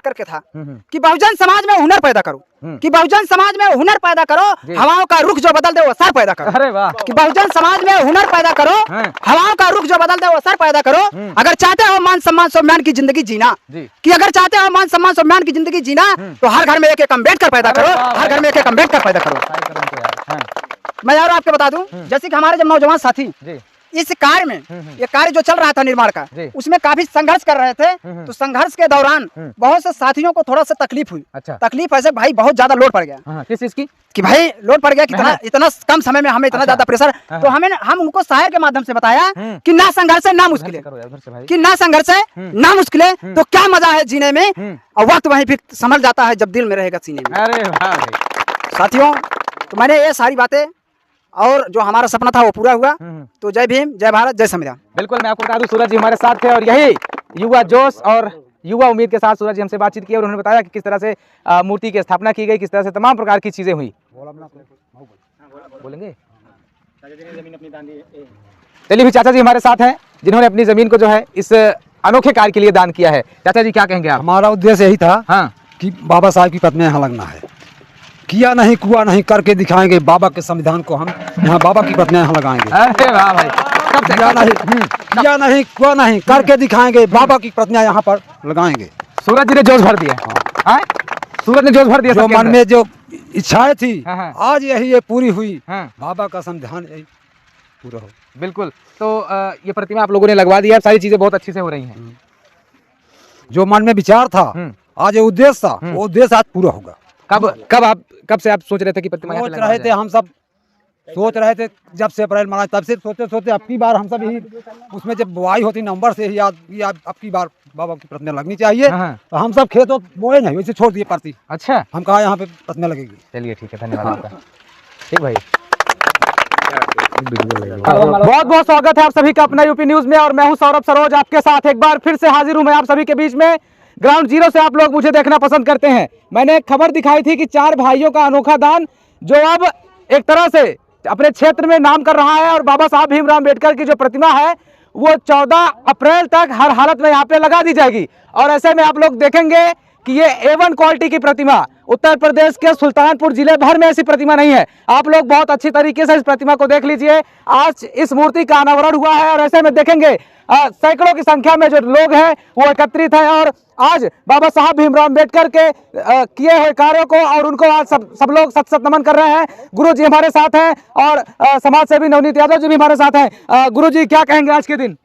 करके था कि बहुजन समाज में हुनर पैदा करो, कि बहुजन समाज में हुनर पैदा करो, हवाओं का रुख जो बदल दे वो असर पैदा करो। अरे वाह। कि बहुजन समाज में हुनर पैदा करो, हवाओं का रुख जो बदल दे वो असर पैदा करो। अगर चाहते हो मान सम्मान सम्मान की जिंदगी जीना, कि अगर चाहते हो मान सम्मान सम्मान की जिंदगी जीना, तो हर घर में एक एक अम्बेडकर पैदा करो, हर घर में एक एक अम्बेडकर पैदा करो। मैं यार आपको बता दूं, जैसे कि हमारे जब नौजवान साथी इस कार्य में, ये कार्य जो चल रहा था निर्माण का, उसमें काफी संघर्ष कर रहे थे। तो संघर्ष के दौरान बहुत से साथियों को थोड़ा सा तकलीफ हुई। अच्छा। तकलीफ ऐसे भाई बहुत ज्यादा लोड पड़ गया। किस चीज की? कि भाई लोड पड़ गया, कितना इतना कम समय में हमें इतना ज्यादा प्रेशर। तो हम उनको शायर के माध्यम से बताया कि ना संघर्ष है ना मुश्किल है, कि ना संघर्ष है ना मुश्किल है, तो क्या मजा है जीने में, और वक्त वहीं फिर संभल जाता है जब दिल में रहेगा सीने में। अरे वाह साथियों, तो मैंने ये सारी बातें और जो हमारा सपना था वो पूरा हुआ। तो जय भीम, जय भारत, जय संविधान। बिल्कुल, मैं आपको बता दूं सूरज जी हमारे साथ थे और यही युवा जोश और युवा उम्मीद के साथ सूरज जी हमसे बातचीत की और उन्होंने बताया कि किस तरह से मूर्ति की स्थापना की गई, किस तरह से तमाम प्रकार की चीजें हुई। बोलेंगे? चलिए भी चाचा जी हमारे साथ हैं जिन्होंने अपनी जमीन को जो है इस अनोखे कार्य के लिए दान किया है। चाचा जी क्या कहेंगे आप? हमारा उद्देश्य यही था कि बाबा साहब की प्रतिमा यहाँ लगना है। किया नहीं कुआ नहीं करके दिखाएंगे बाबा के संविधान को, हम यहाँ बाबा की प्रतिमा यहाँ लगाएंगे। अरे वाह भाई। किया नहीं कुआ नहीं करके दिखाएंगे बाबा की प्रतिमा यहाँ पर लगाएंगे। सूरज जी ने जोश भर दिया। सूरज ने जोश भर दिया। जो मन में जो इच्छाएं थी आज यही ये पूरी हुई। बाबा का संविधान यही पूरा हो। बिल्कुल। तो ये प्रतिमा आप लोगों ने लगवा दी है, सारी चीजें बहुत अच्छी से हो रही हैं। जो मन में विचार था, आज ये उद्देश्य था, वो उद्देश्य आज पूरा होगा। कब से आप सोच रहे थे कि प्रतिमा सोच रहे थे? हम सब सोच रहे थे जब से अप्रैल मना, तब से सोचते सोचते अब की बार हम सब यही उसमें जब बुआई होती नवंबर से ही याद अब की बार बाबा की प्रतिमा लगनी चाहिए। तो हम सब खेतों बोए नहीं, वैसे छोड़ दिए परती। अच्छा। हम कहा यहाँ पे प्रतिमा लगेगी। चलिए ठीक है, धन्यवाद आपका। ठीक भाई, बहुत बहुत स्वागत है आप सभी का अपना यूपी न्यूज में और मैं हूं सौरभ सरोज आपके साथ एक बार फिर से हाजिर हूं मैं आप सभी के बीच में। ग्राउंड जीरो से आप लोग मुझे देखना पसंद करते हैं। मैंने एक खबर दिखाई थी कि 4 भाइयों का अनोखा दान जो अब एक तरह से अपने क्षेत्र में नाम कर रहा है और बाबा साहब भीमराव अम्बेडकर की जो प्रतिमा है वो 14 अप्रैल तक हर हालत में यहाँ पे लगा दी जाएगी। और ऐसे में आप लोग देखेंगे कि ये A1 क्वालिटी की प्रतिमा, उत्तर प्रदेश के सुल्तानपुर जिले भर में ऐसी प्रतिमा नहीं है। आप लोग बहुत अच्छी तरीके से इस प्रतिमा को देख लीजिए। आज इस मूर्ति का अनावरण हुआ है और ऐसे में देखेंगे सैकड़ों की संख्या में जो लोग हैं वो एकत्रित हैं और आज बाबा साहब भीमराव अम्बेडकर के किए हुए कार्यों को और उनको आज सब लोग सत सत नमन कर रहे हैं। गुरु जी हमारे साथ हैं और समाज सेवी नवनीत यादव जी भी हमारे साथ हैं। गुरु जी क्या कहेंगे आज के दिन?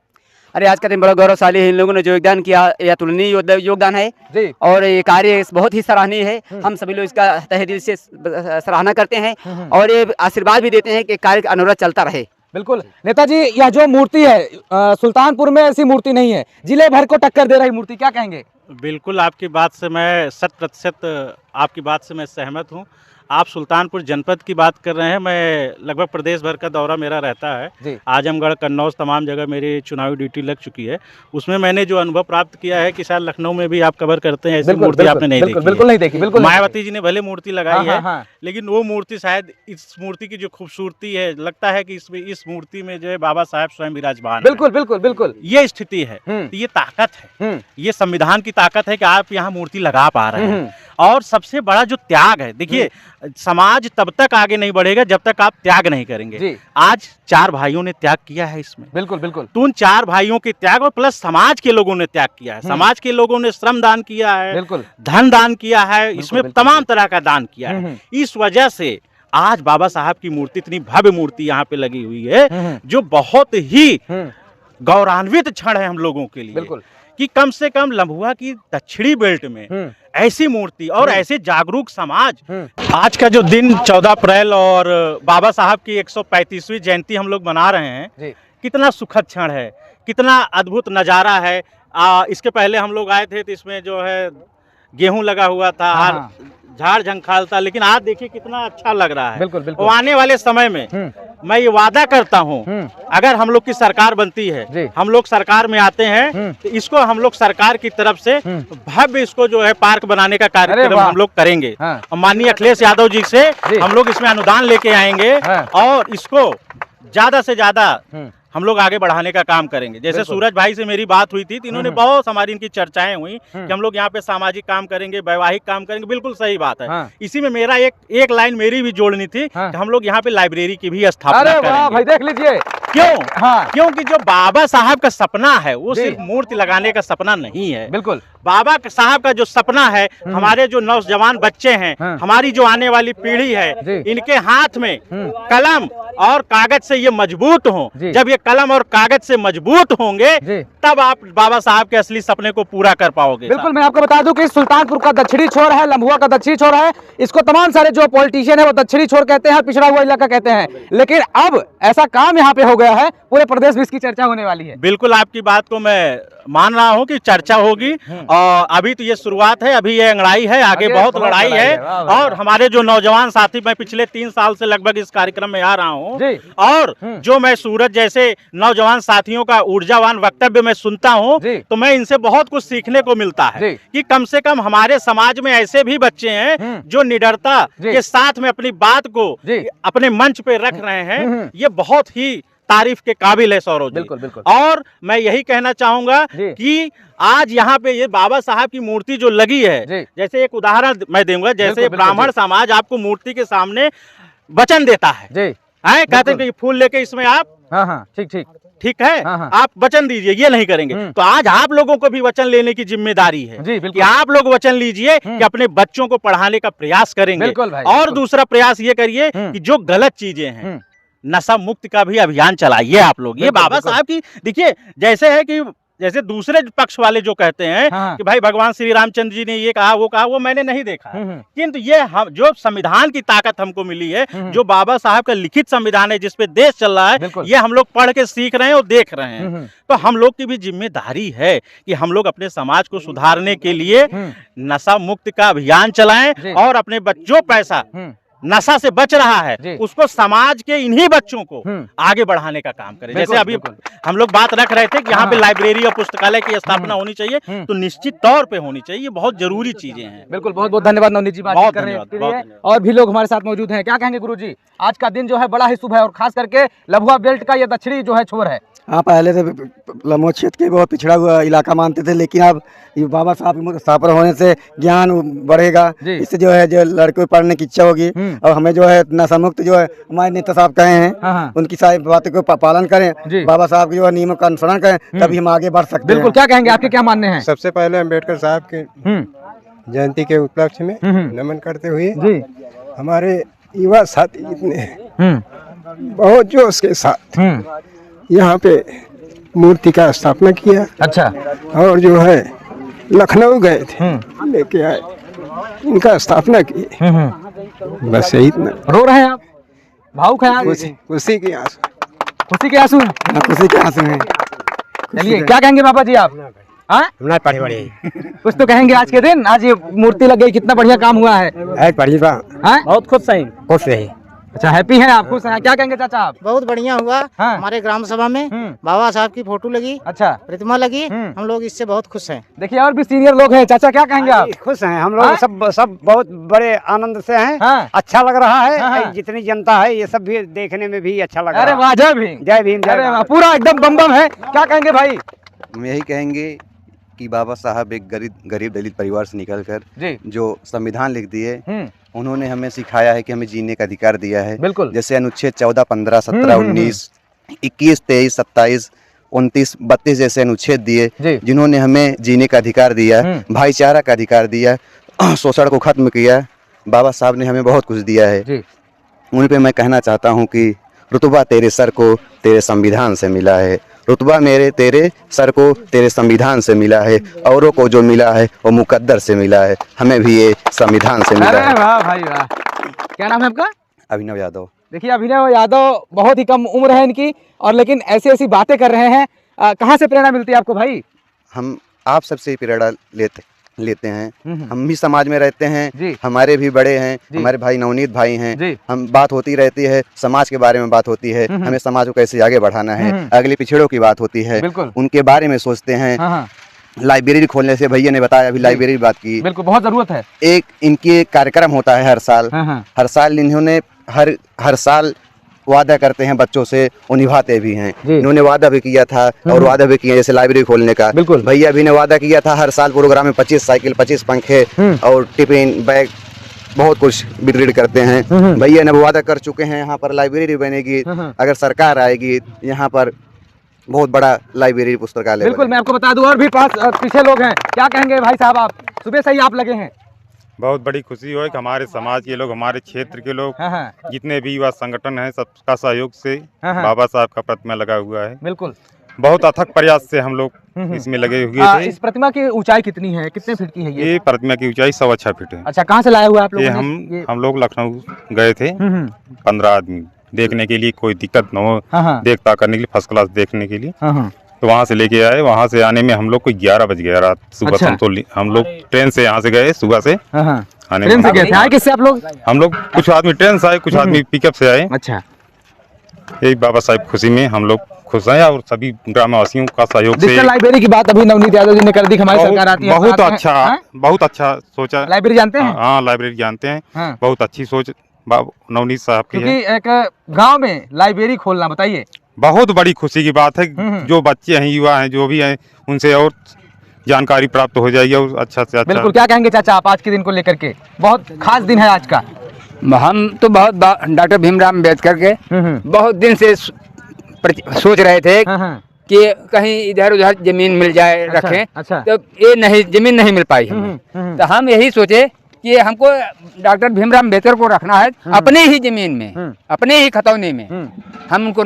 अरे आज का दिन बड़ा गौरवशाली है। इन लोगों ने जो योगदान किया यह अतुलनीय योगदान है जी। और ये कार्य बहुत ही सराहनीय है। हम सभी लोग इसका तहे दिल से सराहना करते हैं और ये आशीर्वाद भी देते हैं कि कार्य अनवरत चलता रहे। बिल्कुल नेताजी, यह जो मूर्ति है सुल्तानपुर में ऐसी मूर्ति नहीं है, जिले भर को टक्कर दे रही मूर्ति, क्या कहेंगे? बिल्कुल, आपकी बात से मैं 100% आपकी बात से मैं सहमत हूँ। आप सुल्तानपुर जनपद की बात कर रहे हैं, मैं लगभग प्रदेश भर का दौरा मेरा रहता है। आजमगढ़, कन्नौज, तमाम जगह मेरी चुनावी ड्यूटी लग चुकी है। उसमें मैंने जो अनुभव प्राप्त किया है कि शायद लखनऊ में भी आप कवर करते हैं, ऐसी मूर्ति आपने नहीं देखी। बिल्कुल नहीं देखी। बिल्कुल मायावती जी ने भले मूर्ति लगाई है, लेकिन वो मूर्ति शायद इस मूर्ति की जो खूबसूरती है, लगता है कि इसमें इस मूर्ति में जो है बाबा साहब स्वयं विराजमान। बिल्कुल ये स्थिति है, ये ताकत है, ये संविधान की ताकत है कि आप यहाँ मूर्ति लगा पा रहे हैं। और सबसे बड़ा जो त्याग है, देखिए समाज तब तक आगे नहीं बढ़ेगा जब तक आप त्याग नहीं करेंगे। आज 4 भाइयों ने त्याग किया है इसमें। बिल्कुल। तो उन 4 भाइयों के त्याग और प्लस समाज के लोगों ने त्याग किया है। समाज के लोगों ने श्रम दान किया है, धन दान किया है, इसमें तमाम तरह का दान किया है। इस वजह से आज बाबा साहब की मूर्ति, इतनी भव्य मूर्ति यहाँ पे लगी हुई है जो बहुत ही गौरवान्वित क्षण है हम लोगों के लिए। कि कम से कम लम्बुआ की दक्षिणी बेल्ट में ऐसी मूर्ति और ऐसे जागरूक समाज। आज का जो दिन 14 अप्रैल और बाबा साहब की 135वीं जयंती हम लोग मना रहे हैं, कितना सुखद क्षण है, कितना अद्भुत नज़ारा है। इसके पहले हम लोग आए थे तो इसमें जो है गेहूं लगा हुआ था, झाड़ झंखाल था, लेकिन आज देखिए कितना अच्छा लग रहा है। बिल्कुल। और आने वाले समय में मैं ये वादा करता हूँ, अगर हम लोग की सरकार बनती है, हम लोग सरकार में आते हैं, तो इसको हम लोग सरकार की तरफ से भव्य इसको जो है पार्क बनाने का कार्यक्रम हम लोग करेंगे। माननीय अखिलेश यादव जी से हम लोग इसमें अनुदान लेके आएंगे और इसको ज्यादा से ज्यादा हम लोग आगे बढ़ाने का काम करेंगे। जैसे सूरज भाई से मेरी बात हुई थी तो इन्होंने बहुत हमारी इनकी चर्चाएं हुई कि हम लोग यहाँ पे सामाजिक काम करेंगे, वैवाहिक काम करेंगे, बिल्कुल सही बात है। इसी में मेरा एक लाइन मेरी भी जोड़नी थी कि हम लोग यहाँ पे लाइब्रेरी की भी स्थापना करेंगे। भाई देख लीजिए क्यों? क्योंकि जो बाबा साहब का सपना है वो सिर्फ मूर्ति लगाने का सपना नहीं है। बिल्कुल, बाबा साहब का जो सपना है, हमारे जो नौजवान बच्चे हैं, हमारी जो आने वाली पीढ़ी है, इनके हाथ में कलम और कागज से ये मजबूत हो। जब ये कलम और कागज से मजबूत होंगे तब आप बाबा साहब के असली सपने को पूरा कर पाओगे। बिल्कुल, मैं आपको बता दूं कि सुल्तानपुर का दक्षिणी छोर है, लम्बुआ का दक्षिणी छोर है, इसको तमाम सारे जो पॉलिटिशियन है वो दक्षिणी छोर कहते हैं, पिछड़ा हुआ इलाका कहते हैं। लेकिन अब ऐसा काम यहाँ पे हो गया है, पूरे प्रदेश में इसकी चर्चा होने वाली है। बिल्कुल, आपकी बात को मैं मान रहा हूँ कि चर्चा होगी और अभी तो ये शुरुआत है, अभी ये अंगड़ाई है, आगे बहुत लड़ाई है। और हमारे जो नौजवान साथी, मैं पिछले 3 साल से लगभग इस कार्यक्रम में आ रहा हूँ और जो मैं सूरज जैसे नौजवान साथियों का ऊर्जावान वक्तव्य मैं सुनता हूँ तो मैं इनसे बहुत कुछ सीखने को मिलता है कि कम से कम हमारे समाज में ऐसे भी बच्चे हैं जो निडरता के साथ में अपनी बात को अपने मंच पे रख रहे हैं। ये बहुत ही तारीफ के काबिल है सौरभ जी। बिल्कुल, बिल्कुल। और मैं यही कहना चाहूंगा कि आज यहाँ पे ये बाबा साहब की मूर्ति जो लगी है, जैसे एक उदाहरण मैं दूंगा, जैसे ब्राह्मण समाज आपको मूर्ति के सामने वचन देता है, कहते हैं कि फूल लेके इसमें आप ठीक है, आप वचन दीजिए, ये नहीं करेंगे। तो आज आप लोगों को भी वचन लेने की जिम्मेदारी है कि आप लोग वचन लीजिए कि अपने बच्चों को पढ़ाने का प्रयास करेंगे। और दूसरा प्रयास ये करिए कि जो गलत चीजें हैं, नशा मुक्त का भी अभियान चलाइए आप लोग। ये बाबा साहब की देखिए, जैसे है कि जैसे दूसरे पक्ष वाले जो कहते हैं कि भाई भगवान श्री रामचंद्र जी ने ये कहा वो कहा, वो मैंने नहीं देखा। किंतु ये हम जो संविधान की ताकत हमको मिली है, जो बाबा साहब का लिखित संविधान है, जिसपे देश चल रहा है, ये हम लोग पढ़ के सीख रहे हैं और देख रहे हैं। तो हम लोग की भी जिम्मेदारी है कि हम लोग अपने समाज को सुधारने के लिए नशा मुक्त का अभियान चलाएं और अपने बच्चों पैसा नशा से बच रहा है उसको समाज के इन्हीं बच्चों को आगे बढ़ाने का काम करें। जैसे अभी हम लोग बात रख रहे थे कि यहाँ पे लाइब्रेरी और पुस्तकालय की स्थापना होनी चाहिए, तो निश्चित तौर पे होनी चाहिए। ये बहुत जरूरी चीजें हैं। बिल्कुल, बहुत बहुत धन्यवाद नवनीत जी, बात करने के लिए। और भी लोग हमारे साथ मौजूद हैं। क्या कहेंगे गुरुजी, आज का दिन जो है बड़ा ही शुभ है और खास करके लभुआ बेल्ट का ये दक्षिणी जो है छोर है। हाँ, पहले से लम्बो क्षेत्र के बहुत पिछड़ा हुआ इलाका मानते थे, लेकिन अब ये बाबा साहब की स्थापना होने से ज्ञान बढ़ेगा, इससे जो है जो लड़कों को पढ़ने की इच्छा होगी। और हमें जो है नशा मुक्त जो है हमारे नेता साहब कहे हैं, उनकी सारी बातों को पालन करें, बाबा साहब के जो है नियमों का अनुसरण करें, तभी हम आगे बढ़ सकते हैं। बिल्कुल, क्या कहेंगे, आपके क्या मानने हैं? सबसे पहले अम्बेडकर साहब के जयंती के उपलक्ष्य में नमन करते हुए हमारे युवा साथी इतने बहुत जोश के साथ यहाँ पे मूर्ति का स्थापना किया। अच्छा। और जो है लखनऊ गए थे, लेके आए, इनका स्थापना की। बस यही इतना। रो रहे हैं आप, भावुक हैं आप? खुशी के आंसू, खुशी के आंसू, खुशी के आंसू हैं। चलिए, क्या कहेंगे बाबा जी आप? पढ़े बड़े कुछ तो कहेंगे आज के दिन, आज ये मूर्ति लग गई, कितना बढ़िया काम हुआ है। बहुत खुश है, खुश है। अच्छा, हैप्पी हैं आप, खुश हैं। क्या कहेंगे चाचा आप? बहुत बढ़िया हुआ। हमारे ग्राम सभा में बाबा साहब की फोटो लगी, अच्छा, प्रतिमा लगी, हम लोग इससे बहुत खुश हैं। देखिए, और भी सीनियर लोग हैं। चाचा क्या कहेंगे आप? खुश हैं हम लोग, सब बहुत बड़े आनंद से हैं। अच्छा लग रहा है, जितनी जनता है ये सब भी देखने में भी अच्छा लग रहा है। अरे वाह, जय भीम, जय भीम, जय भीम। पूरा एकदम बम बम है। क्या कहेंगे भाई? हम यही कहेंगे कि बाबा साहब एक गरीब दलित परिवार से निकलकर जो संविधान लिख दिए, उन्होंने हमें सिखाया है कि हमें जीने का अधिकार दिया है। बिल्कुल। जैसे अनुच्छेद 14, 15, 17, 19, 21, 23, 27, 29, 32 जैसे अनुच्छेद दिए, जिन्होंने हमें जीने का अधिकार दिया, भाईचारा का अधिकार दिया, शोषण को खत्म किया। बाबा साहब ने हमें बहुत कुछ दिया है। उन पे मैं कहना चाहता हूँ कि रुतबा तेरे सर को तेरे संविधान से मिला है, रुतबा मेरे तेरे सर को तेरे संविधान से मिला है, औरों को जो मिला है वो मुकद्दर से मिला है, हमें भी ये संविधान से मिला है। वाह भाई वाह। क्या नाम है आपका? अभिनव यादव। देखिए, अभिनव यादव, बहुत ही कम उम्र है इनकी, और लेकिन ऐसी ऐसी बातें कर रहे हैं। कहाँ से प्रेरणा मिलती है आपको भाई? हम आप सबसे प्रेरणा लेते हैं। हम भी समाज में रहते हैं, हमारे भी बड़े हैं, हमारे भाई नवनीत भाई हैं, हम बात होती रहती है, समाज के बारे में बात होती है, हमें समाज को कैसे आगे बढ़ाना है, अगले पिछड़ों की बात होती है, उनके बारे में सोचते हैं। लाइब्रेरी खोलने से भैया ने बताया, अभी लाइब्रेरी बात की, बिल्कुल बहुत जरूरत है। एक इनकी एक कार्यक्रम होता है हर साल इन्होंने हर साल वादा करते हैं बच्चों से वो निभाते भी हैं। इन्होंने वादा भी किया था और वादा भी किया जैसे लाइब्रेरी खोलने का। बिल्कुल। भैया भी ने वादा किया था हर साल प्रोग्राम में 25 साइकिल, 25 पंखे और टिफिन बैग बहुत कुछ वितरित करते हैं। भैया ने वादा कर चुके हैं यहाँ पर लाइब्रेरी बनेगी, अगर सरकार आएगी यहाँ पर बहुत बड़ा लाइब्रेरी पुस्तकालय। बिल्कुल, मैं आपको बता दूं और भी पास पीछे लोग हैं, क्या कहेंगे भाई साहब? आप सुबह से ही आप लगे हैं। बहुत बड़ी खुशी हो कि हमारे समाज के लोग, हमारे क्षेत्र के लोग, जितने भी युवा संगठन हैं, सबका सहयोग से बाबा साहब का प्रतिमा लगा हुआ है। बिल्कुल, बहुत अथक प्रयास से हम लोग इसमें लगे हुए थे। इस प्रतिमा की ऊंचाई कितनी है, कितने फीट की है ये? ये प्रतिमा की ऊंचाई 6.25 फीट है। अच्छा, कहाँ से लाए हुए आप लोग? ये हम लोग लखनऊ गए थे 15 आदमी देखने के लिए, कोई दिक्कत न हो देखता करने के लिए, फर्स्ट क्लास देखने के लिए। तो वहाँ से लेके आए। वहाँ से आने में हम लोग को 11 बज गया रात सुबह। अच्छा। हम लोग ट्रेन से यहाँ से गए सुबह से आने ट्रेन से गए थे। आए किससे आप लोग? हम लोग कुछ आदमी ट्रेन से आए, कुछ आदमी पिकअप से आए। अच्छा, यही बाबा साहब खुशी में हम लोग खुश हैं और सभी ग्रामवासियों का सहयोग से। डिजिटल लाइब्रेरी की बात अभी नवनीत यादव जी ने कर दी, हमारी सरकार आती है। बहुत अच्छा सोचा। लाइब्रेरी जानते हैं? हाँ, लाइब्रेरी जानते हैं। बहुत अच्छी सोच नवनीत साहब की है। एक गांव में लाइब्रेरी खोलना, बताइए, बहुत बड़ी खुशी की बात है। जो बच्चे हैं, युवा हैं, जो भी हैं, उनसे और जानकारी प्राप्त हो जाएगी और अच्छा से अच्छा। बिल्कुल। क्या कहेंगे चाचा आप आज के दिन को लेकर के? बहुत खास दिन है आज का। हम तो बहुत डॉक्टर भीमराव अम्बेडकर के बहुत दिन से सोच रहे थे कि कहीं इधर उधर जमीन मिल जाए। अच्छा, रखें। अच्छा। तो ये नहीं, जमीन नहीं मिल पाई हमें। तो हम यही सोचे कि हमको डॉक्टर भीमराव अम्बेडकर को रखना है अपने ही जमीन में, अपने ही खतौनी में। हम उनको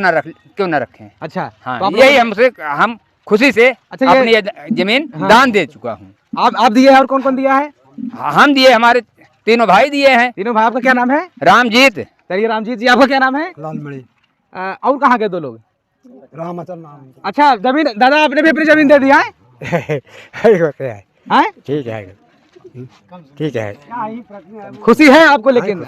क्यों न रखें? अच्छा। हाँ, यही हम खुशी से अपनी जमीन दान दे चुका हूँ। आप दिए हैं? और कौन कौन दिया है? हम दिए, हमारे तीनों भाई दिए हैं। तीनों भाई। आपका क्या नाम है? रामजीत। चलिए रामजीत जी, आपका क्या नाम है? लालमणि। और कहाँ के दो लोग? रामाचल नाम। अच्छा, जमीन दादा आपने भी अपनी जमीन दे दिया है? ठीक है, ठीक है। खुशी है आपको? लेकिन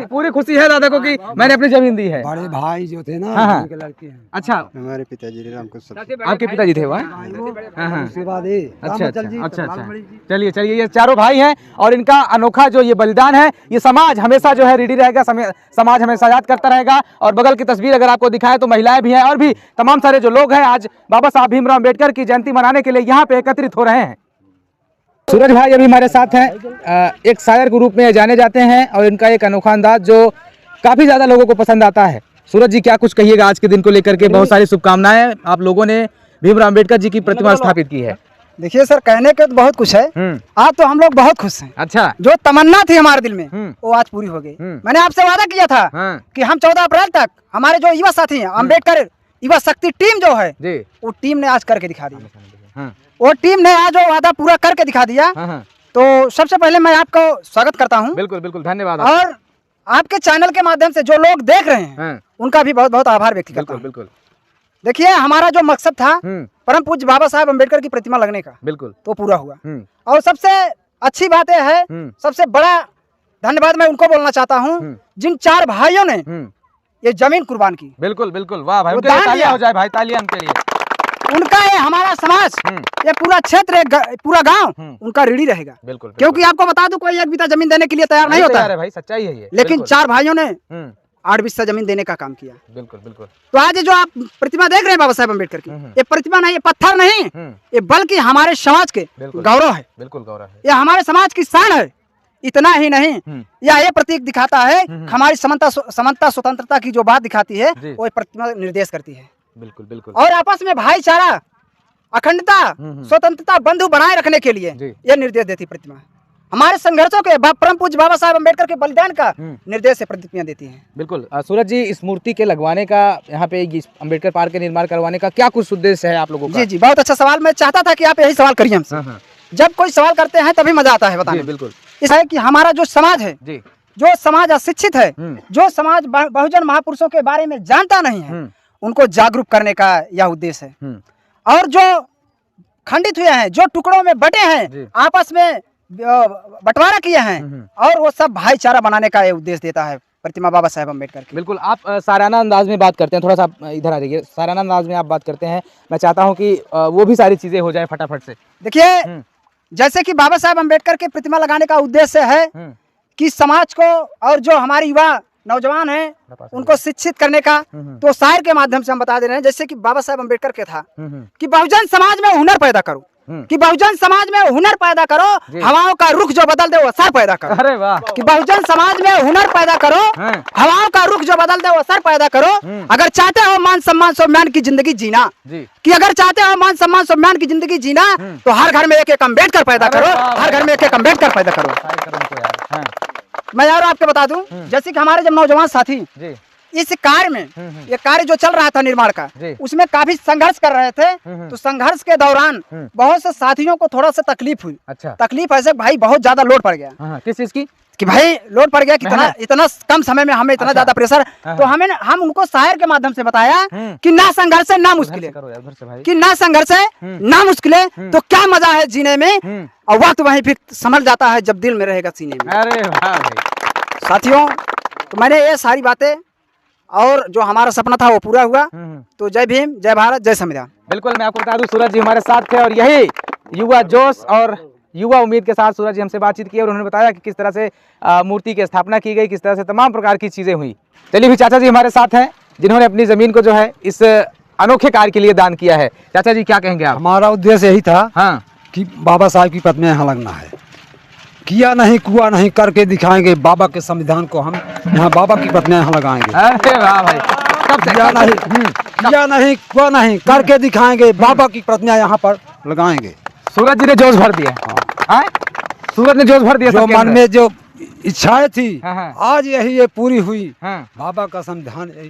पूरी खुशी है दादा को कि मैंने अपनी जमीन दी है। बड़े भाई जो थे ना, उनके लड़के हैं। अच्छा, हमारे पिताजी ने आपके पिताजी थे वहाँ? उसके बाद अच्छा। चलिए, ये चारों भाई हैं और इनका अनोखा जो ये बलिदान है, ये समाज हमेशा जो है रेडी रहेगा, समाज हमेशा याद करता रहेगा। और बगल की तस्वीर अगर आपको दिखाएं तो महिलाएं भी हैं और भी तमाम सारे जो लोग हैं आज बाबा साहब भीमराव अम्बेडकर की जयंती मनाने के लिए यहाँ पे एकत्रित हो रहे हैं। सूरज भाई अभी हमारे साथ हैं। एक शायर के रूप में जाने जाते हैं और इनका एक अनोखा अंदाज जो काफी ज्यादा लोगों को पसंद आता है। सूरज जी, क्या कुछ कहिएगा आज के दिन को लेकर के? बहुत सारी शुभकामनाएं। आप लोगों ने भीमराव अम्बेडकर जी की प्रतिमा स्थापित की है। देखिए सर, कहने के तो बहुत कुछ है। आज तो हम लोग बहुत खुश हैं। अच्छा। जो तमन्ना थी हमारे दिल में वो आज पूरी हो गई। मैंने आपसे वादा किया था कि हम 14 अप्रैल तक हमारे जो युवा साथी हैं, अम्बेडकर युवा शक्ति टीम जो है, वो टीम ने आज करके दिखा दी। वो टीम ने आज वो वादा पूरा करके दिखा दिया। तो सबसे पहले मैं आपको स्वागत करता हूँ। बिल्कुल, धन्यवाद। और आपके चैनल के माध्यम से जो लोग देख रहे हैं उनका भी बहुत बहुत आभार व्यक्त करता हूँ। बिल्कुल। देखिए, हमारा जो मकसद था परम पूज्य बाबा साहब अम्बेडकर की प्रतिमा लगने का, बिल्कुल, तो पूरा हुआ। और सबसे अच्छी बात यह है, सबसे बड़ा धन्यवाद मैं उनको बोलना चाहता हूँ जिन 4 भाइयों ने ये जमीन कुर्बान की। बिल्कुल, वाह भाई, तालियां हो जाए भाई, तालियां उनके लिए। उनका ये हमारा समाज, ये पूरा क्षेत्र, पूरा गांव उनका ऋणी रहेगा। बिल्कुल। क्योंकि आपको बता दूं, कोई एक बीता जमीन देने के लिए तैयार नहीं होता है भाई, सच्चाई है ये। लेकिन 4 भाइयों ने 8 बिस्सा जमीन देने का काम किया। बिल्कुल। तो आज जो आप प्रतिमा देख रहे हैं बाबा साहेब अम्बेडकर की, ये प्रतिमा नहीं, ये पत्थर नहीं, ये बल्कि हमारे समाज के गौरव है। बिल्कुल, गौरव है। ये हमारे समाज की शान है। इतना ही नहीं, यह ये प्रतीक दिखाता है, हमारी समानता स्वतंत्रता की जो बात दिखाती है, वो प्रतिमा निर्देश करती है। बिल्कुल। और आपस में भाईचारा, अखंडता, स्वतंत्रता, बंधु बनाए रखने के लिए यह निर्देश देती प्रतिमा। हमारे संघर्षों के परम पूज्य बाबा साहब अम्बेडकर के बलिदान का निर्देश से प्रतिमा देती है। बिल्कुल। सूरज जी, इस मूर्ति के लगवाने का, यहाँ पे अम्बेडकर पार्क के निर्माण करवाने का क्या कुछ उद्देश्य है आप लोगों का? जी, बहुत अच्छा सवाल। मैं चाहता था कि आप यही सवाल करिए हमसे। जब कोई सवाल करते हैं तभी मजा आता है बताने। बिल्कुल। इस है कि हमारा जो समाज है, जो समाज अशिक्षित है, जो समाज बहुजन महापुरुषों के बारे में जानता नहीं है, उनको जागरूक करने का यह उद्देश्य है। और जो खंडित हुए हैं, जो टुकड़ों में बटे हैं, आपस में बंटवारा किए हैं, और वो सब भाईचारा बनाने का ये उद्देश्य देता है प्रतिमा बाबा साहेब अम्बेडकर की। बिल्कुल। आप साराना अंदाज में बात करते हैं, थोड़ा सा इधर आ जाइए। साराना अंदाज में आप बात करते हैं, मैं चाहता हूं कि वो भी सारी चीजें हो जाए फटाफट से। देखिए, जैसे कि बाबा साहेब अम्बेडकर की प्रतिमा लगाने का उद्देश्य है कि समाज को और जो हमारी युवा नौजवान हैं उनको शिक्षित करने का, तो शायर के माध्यम से हम बता दे रहे हैं, जैसे कि बाबा साहब अम्बेडकर के था कि बहुजन समाज में हुनर पैदा करो, कि बहुजन समाज में हुनर पैदा करो, हवाओं का रुख जो बदल दे वो असर पैदा करो। अरे वाह। कि बहुजन समाज में हुनर पैदा करो, हवाओं का रुख जो बदल दे वो असर पैदा करो। अगर चाहते हो मान सम्मान स्वाभिमान की जिंदगी जीना, कि अगर चाहते हो मान सम्मान स्वाभिमान की जिंदगी जीना, तो हर घर में एक एक अम्बेडकर पैदा करो, हर घर में एक एक अम्बेडकर पैदा करो। मैं यार आपको बता दूं, जैसे कि हमारे जब नौजवान साथी इस कार्य में, ये कार्य जो चल रहा था निर्माण का, उसमें काफी संघर्ष कर रहे थे, तो संघर्ष के दौरान बहुत से साथियों को थोड़ा सा तकलीफ हुई। अच्छा। तकलीफ ऐसे भाई बहुत ज्यादा लोड पड़ गया। किस चीज की? कि भाई लोड पड़ गया, कितना इतना कम समय में हमें इतना ज्यादा प्रेशर। तो हम उनको शायर के माध्यम से बताया कि ना संघर्ष है ना मुश्किलें, कि ना संघर्ष है ना मुश्किलें, तो क्या मजा है जीने में, और वक्त वहीं फिर संभल जाता है जब दिल में रहेगा सीने में। अरे वाह भाई। साथियों, तो मैंने ये सारी बातें, और जो हमारा सपना था वो पूरा हुआ। तो जय भीम, जय भारत, जय संविधान। बिल्कुल, मैं आपको बता दूं सूरज जी हमारे साथ थे, और यही युवा जोश और युवा उम्मीद के साथ सूरज जी हमसे बातचीत की, और उन्होंने बताया कि किस तरह से मूर्ति की स्थापना की गई, किस तरह से तमाम प्रकार की चीजें हुई। चलिए भी चाचा जी हमारे साथ हैं, जिन्होंने अपनी जमीन को जो है इस अनोखे कार्य के लिए दान किया है। चाचा जी क्या कहेंगे आप? हमारा उद्देश्य यही था कि बाबा साहब की प्रतिमा यहाँ लगना है। किया नहीं कुआ नहीं करके दिखाएंगे बाबा के संविधान को, हम यहाँ बाबा की प्रतिमा यहाँ लगाएंगे। अरे वाह भाई। किया नहीं कुआ नहीं करके दिखाएंगे, बाबा की प्रतिमा यहाँ पर लगाएंगे। सूरज जी ने जोश भर दिया। सूरज ने जोश भर दिया। जो मन में जो इच्छाएं थी आज यही ये पूरी हुई। बाबा का संविधान यही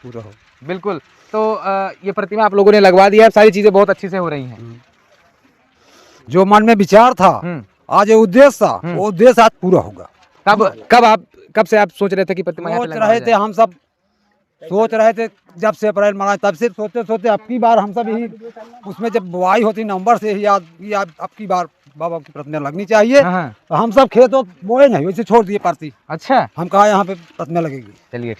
पूरा हो। बिल्कुल। तो ये प्रतिमा आप लोगों ने लगवा दिया है, सारी चीजें बहुत अच्छी से हो रही हैं। जो मन में विचार था, आज ये उद्देश्य था, वो उद्देश्य आज पूरा होगा। कब से आप सोच रहे थे कि प्रतिमा सोच रहे थे, हम सब सोच रहे थे जब से अप्रैल मना, तब से सोचते सोचते अब की बार हम सब यही, उसमें जब बुआई होती नवंबर से ही याद अब की बार बाबा की प्रतिमा लगनी चाहिए। तो हम सब खेत बोए नहीं, वैसे छोड़ दिए परती। अच्छा। हम कहा यहाँ पे प्रतिमा लगेगी। चलिए ठीक।